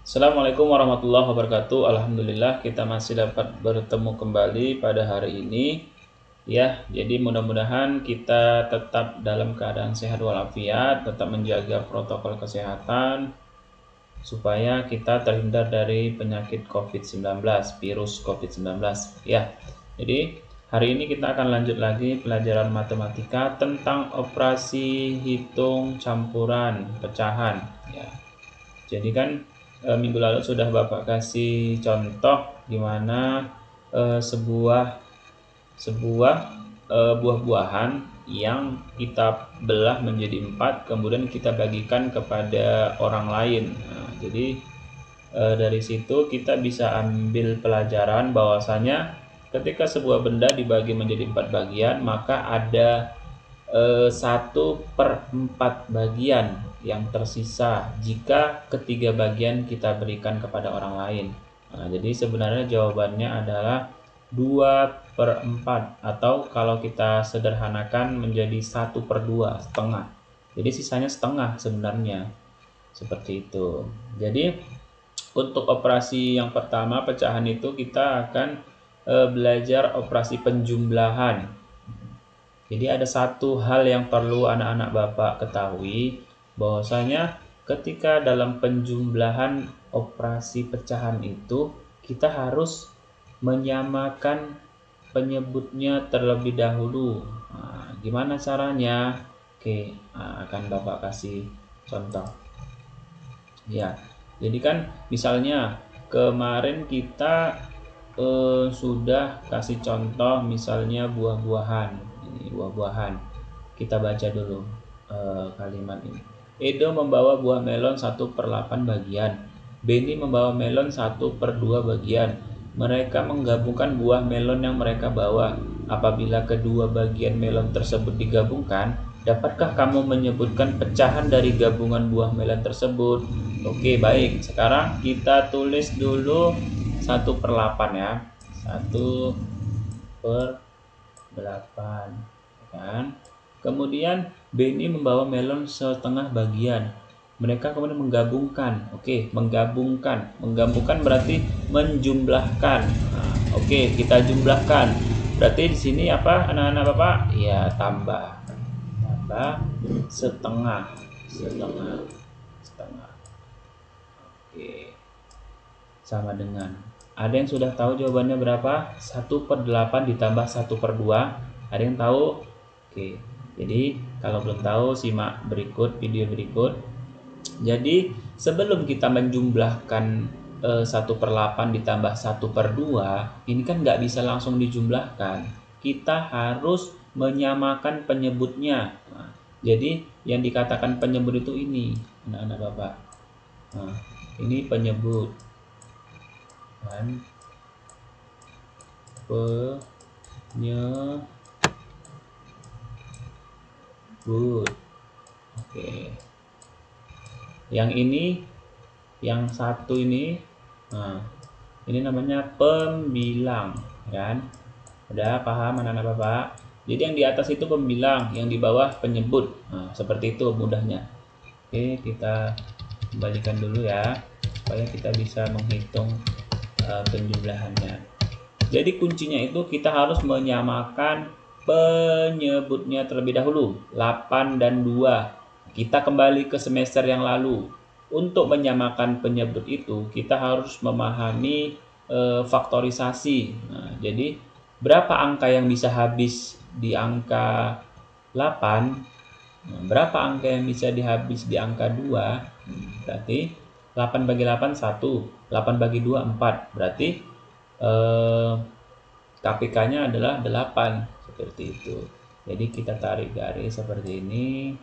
Assalamualaikum warahmatullahi wabarakatuh. Alhamdulillah kita masih dapat bertemu kembali pada hari ini. Ya, jadi mudah-mudahan kita tetap dalam keadaan sehat walafiat, tetap menjaga protokol kesehatan supaya kita terhindar dari penyakit COVID-19, virus COVID-19. Ya, jadi hari ini kita akan lanjut lagi pelajaran matematika tentang operasi hitung campuran pecahan. Ya, jadi kan minggu lalu sudah Bapak kasih contoh di mana sebuah sebuah buah-buahan yang kita belah menjadi 4, kemudian kita bagikan kepada orang lain. Nah, jadi dari situ kita bisa ambil pelajaran bahwasanya ketika sebuah benda dibagi menjadi 4 bagian, maka ada 1/4 bagian yang tersisa jika ketiga bagian kita berikan kepada orang lain. Nah, jadi sebenarnya jawabannya adalah 2/4, atau kalau kita sederhanakan menjadi 1/2, setengah. Jadi sisanya setengah sebenarnya, seperti itu. Jadi untuk operasi yang pertama pecahan itu kita akan belajar operasi penjumlahan. Jadi ada satu hal yang perlu anak-anak Bapak ketahui, bahwasanya ketika dalam penjumlahan operasi pecahan itu kita harus menyamakan penyebutnya terlebih dahulu. Nah, gimana caranya? Oke, akan Bapak kasih contoh. Ya, jadi kan misalnya kemarin kita sudah kasih contoh misalnya buah-buahan. Ini buah-buahan. Kita baca dulu kalimat ini. Edo membawa buah melon 1/8 bagian. Benny membawa melon 1/2 bagian. Mereka menggabungkan buah melon yang mereka bawa. Apabila kedua bagian melon tersebut digabungkan, dapatkah kamu menyebutkan pecahan dari gabungan buah melon tersebut? Oke, baik. Sekarang kita tulis dulu 1/8 ya. 1/8 kan. Kemudian Benny membawa melon setengah bagian. Mereka kemudian menggabungkan. Oke, menggabungkan. Menggabungkan berarti menjumlahkan. Nah, oke, kita jumlahkan. Berarti di sini apa anak-anak Bapak? Ya, tambah. Tambah setengah. Setengah. Setengah. Oke. Sama dengan. Ada yang sudah tahu jawabannya berapa? 1/8 ditambah 1/2. Ada yang tahu? Oke. Jadi kalau belum tahu simak video berikut. Jadi sebelum kita menjumlahkan 1/8 ditambah 1/2, ini kan nggak bisa langsung dijumlahkan. Kita harus menyamakan penyebutnya. Nah, jadi yang dikatakan penyebut itu ini, anak-anak Bapak. Nah, ini penyebut. Dan penyebut. Oke. Yang ini, yang satu ini, nah, ini namanya pembilang, kan? Udah paham anak-anak Bapak? Jadi yang di atas itu pembilang, yang di bawah penyebut. Nah, seperti itu mudahnya. Oke, kita kembalikan dulu ya, supaya kita bisa menghitung penjumlahannya. Jadi kuncinya itu kita harus menyamakan penyebutnya terlebih dahulu. 8 dan 2. Kita kembali ke semester yang lalu. Untuk menyamakan penyebut itu kita harus memahami faktorisasi. Nah, jadi berapa angka yang bisa habis di angka 8? Nah, berapa angka yang bisa dihabis di angka 2? Berarti 8 bagi 8 1, 8 bagi 2 4. Berarti KPK-nya adalah 8, seperti itu. Jadi kita tarik garis seperti ini,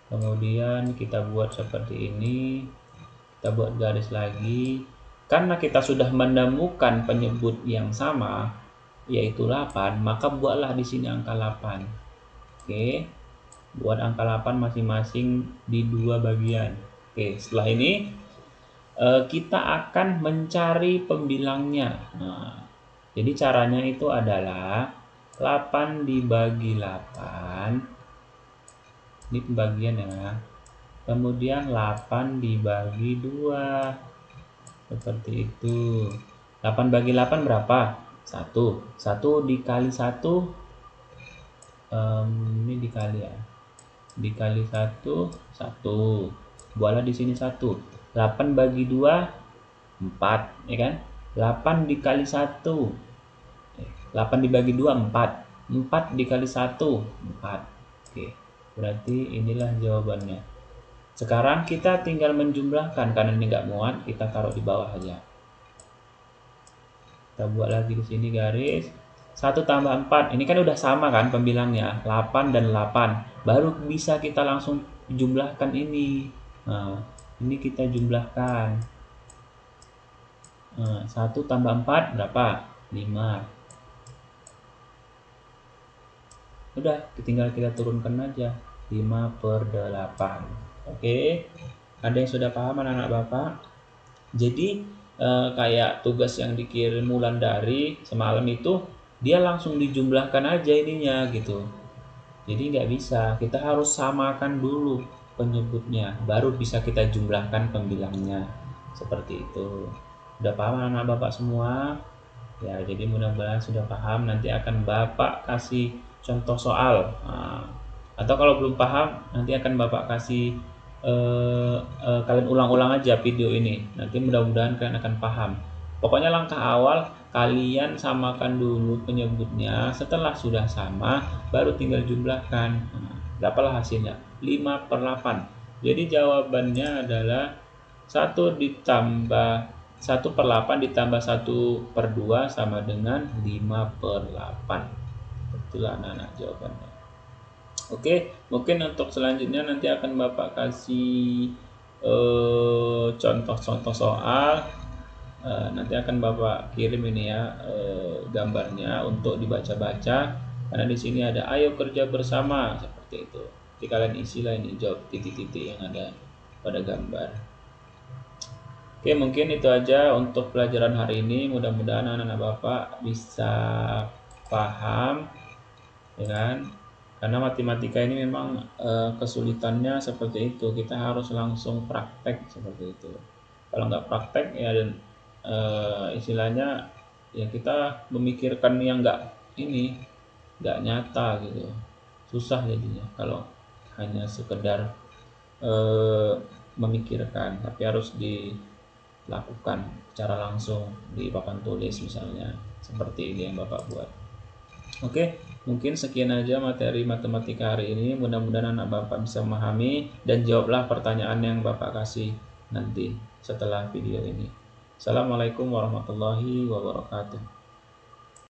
kemudian kita buat seperti ini, kita buat garis lagi. Karena kita sudah menemukan penyebut yang sama, yaitu 8, maka buatlah di sini angka 8. Oke, buat angka 8 masing-masing di 2 bagian. Oke, setelah ini kita akan mencari pembilangnya. Nah, jadi caranya itu adalah 8 dibagi 8. Ini pembagian ya. Kemudian 8 dibagi 2. Seperti itu. 8 bagi 8 berapa? 1. 1 dikali 1, ini dikali ya. Dikali 1, 1. Buatlah di sini 1. 8 bagi 2, 4, ya kan? 8 dikali 1. 8 dibagi 2, 4. 4 dikali 1, 4. Oke. Berarti inilah jawabannya. Sekarang kita tinggal menjumlahkan, karena ini nggak muat, kita taruh di bawah aja. Kita buat lagi di sini garis. 1 tambah 4, ini kan udah sama kan pembilangnya, 8 dan 8. Baru bisa kita langsung jumlahkan ini. Nah, ini kita jumlahkan. 1 tambah 4 berapa? 5. Udah, tinggal kita turunkan aja. 5/8. Oke, ada yang sudah paham anak-anak Bapak? Jadi kayak tugas yang dikirim Wulandari semalam itu, dia langsung dijumlahkan aja ininya gitu. Jadi nggak bisa, kita harus samakan dulu penyebutnya, baru bisa kita jumlahkan pembilangnya. Seperti itu. Udah paham anak-anak Bapak semua? Ya, jadi mudah-mudahan sudah paham. Nanti akan Bapak kasih contoh soal. Atau kalau belum paham, nanti akan Bapak kasih kalian ulang-ulang aja video ini. Nanti mudah-mudahan kalian akan paham. Pokoknya langkah awal kalian samakan dulu penyebutnya. Setelah sudah sama, baru tinggal jumlahkan. Berapa hasilnya? 5/8. Jadi jawabannya adalah 1/8 ditambah 1/2 sama dengan 5/8. Itulah anak-anak jawabannya. Oke, mungkin untuk selanjutnya nanti akan Bapak kasih contoh-contoh soal. Nanti akan Bapak kirim ini ya, gambarnya untuk dibaca-baca. Karena di sini ada ayo kerja bersama, seperti itu. Jadi kalian isilah ini, jawab titik-titik yang ada pada gambar. Oke, mungkin itu aja untuk pelajaran hari ini. Mudah-mudahan anak-anak Bapak bisa paham, ya kan? Karena matematika ini memang kesulitannya seperti itu. Kita harus langsung praktek seperti itu. Kalau nggak praktek ya, dan istilahnya ya kita memikirkan yang nggak nyata gitu. Susah jadinya kalau hanya sekedar memikirkan, tapi harus dilakukan secara langsung di papan tulis misalnya. Seperti ini yang Bapak buat. Oke, mungkin sekian aja materi matematika hari ini. Mudah-mudahan anak Bapak bisa memahami dan jawablah pertanyaan yang Bapak kasih nanti setelah video ini. Assalamualaikum warahmatullahi wabarakatuh.